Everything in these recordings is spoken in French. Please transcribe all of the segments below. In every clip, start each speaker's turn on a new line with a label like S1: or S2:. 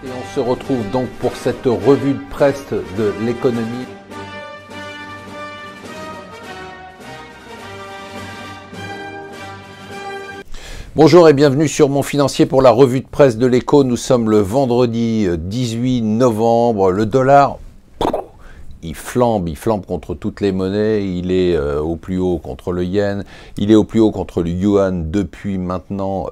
S1: Et on se retrouve donc pour cette revue de presse de l'économie. Bonjour et bienvenue sur Mon Financier pour la revue de presse de l'écho. Nous sommes le vendredi 18 novembre. Le dollar, il flambe contre toutes les monnaies. Il est au plus haut contre le yen. Il est au plus haut contre le yuan depuis maintenant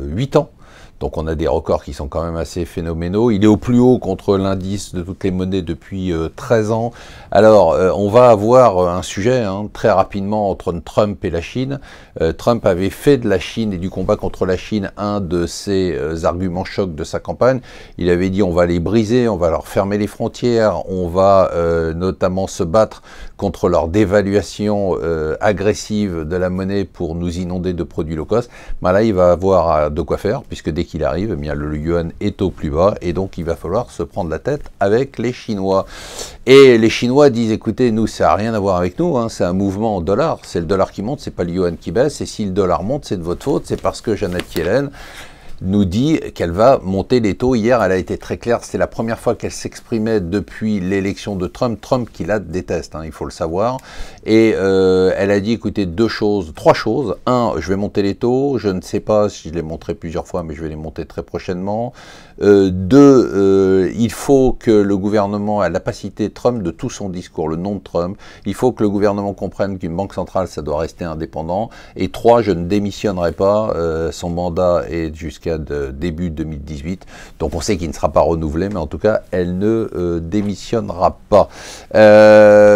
S1: 8 ans. Donc on a des records qui sont quand même assez phénoménaux. Il est au plus haut contre l'indice de toutes les monnaies depuis 13 ans. Alors on va avoir un sujet très rapidement entre Trump et la Chine. Trump avait fait de la Chine et du combat contre la Chine un de ses arguments chocs de sa campagne. Il avait dit on va les briser, on va leur fermer les frontières, on va notamment se battre contre leur dévaluation agressive de la monnaie pour nous inonder de produits low cost. Ben là il va avoir de quoi faire puisque dès qu'il arrive, eh bien, le yuan est au plus bas et donc il va falloir se prendre la tête avec les Chinois. Et les Chinois disent, écoutez, nous, ça n'a rien à voir avec nous, c'est un mouvement en dollars, c'est le dollar qui monte, c'est pas le yuan qui baisse, et si le dollar monte, c'est de votre faute, c'est parce que Janet Yellen nous dit qu'elle va monter les taux. Hier, elle a été très claire, c'était la première fois qu'elle s'exprimait depuis l'élection de Trump, Trump qui la déteste, il faut le savoir, et elle a dit, écoutez, trois choses. Un, je vais monter les taux, je ne sais pas si je les monterai plusieurs fois, mais je vais les monter très prochainement. Deux, il faut que le gouvernement, à la capacité Trump de tout son discours, le nom de Trump, il faut que le gouvernement comprenne qu'une banque centrale, ça doit rester indépendant. Et trois, je ne démissionnerai pas, son mandat est jusqu'à début 2018, donc on sait qu'il ne sera pas renouvelé, mais en tout cas, elle ne démissionnera pas.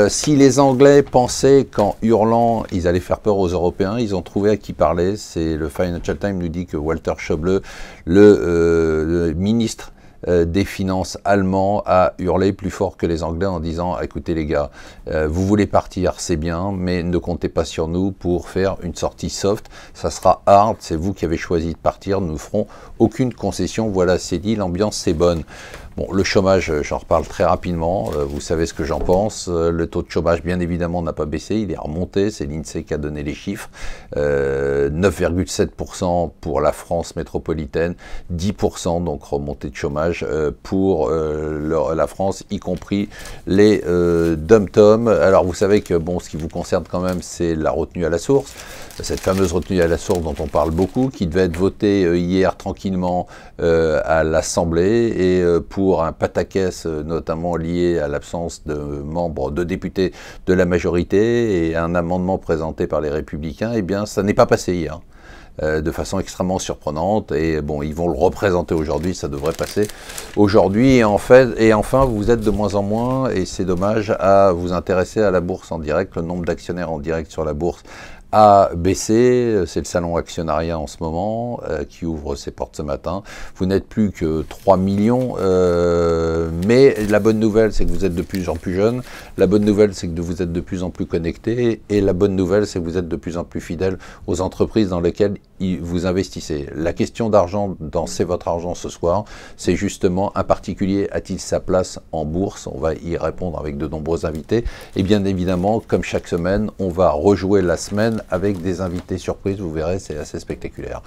S1: Si les Anglais pensaient qu'en hurlant, ils allaient faire peur aux Européens, ils ont trouvé à qui parler. C'est le Financial Times nous dit que Walter Schäuble, le ministre des finances allemand, a hurlé plus fort que les Anglais en disant « Écoutez les gars, vous voulez partir, c'est bien, mais ne comptez pas sur nous pour faire une sortie soft. Ça sera hard, c'est vous qui avez choisi de partir, nous ne ferons aucune concession. Voilà, c'est dit, l'ambiance c'est bonne. » Bon, le chômage, j'en reparle très rapidement, vous savez ce que j'en pense. Le taux de chômage, bien évidemment, n'a pas baissé, il est remonté, c'est l'INSEE qui a donné les chiffres. 9,7% pour la France métropolitaine, 10% donc remontée de chômage pour la France, y compris les dom-tom. Alors vous savez que bon, ce qui vous concerne quand même, c'est la retenue à la source. Cette fameuse retenue à la source dont on parle beaucoup, qui devait être votée hier tranquillement à l'Assemblée et pour un pataquès notamment lié à l'absence de membres, de députés de la majorité et un amendement présenté par les Républicains, eh bien ça n'est pas passé hier. De façon extrêmement surprenante, et bon, ils vont le représenter aujourd'hui, ça devrait passer aujourd'hui, et enfin, vous êtes de moins en moins, et c'est dommage, à vous intéresser à la bourse en direct. Le nombre d'actionnaires en direct sur la bourse a baissé, c'est le salon actionnariat en ce moment qui ouvre ses portes ce matin. Vous n'êtes plus que 3 millions, mais la bonne nouvelle c'est que vous êtes de plus en plus jeunes, la bonne nouvelle c'est que vous êtes de plus en plus connectés, et la bonne nouvelle c'est que vous êtes de plus en plus fidèles aux entreprises dans lesquelles vous investissez. La question d'argent dans C'est votre argent ce soir, c'est justement un particulier a-t-il sa place en bourse? On va y répondre avec de nombreux invités, et bien évidemment, comme chaque semaine, on va rejouer la semaine avec des invités surprises, vous verrez, c'est assez spectaculaire.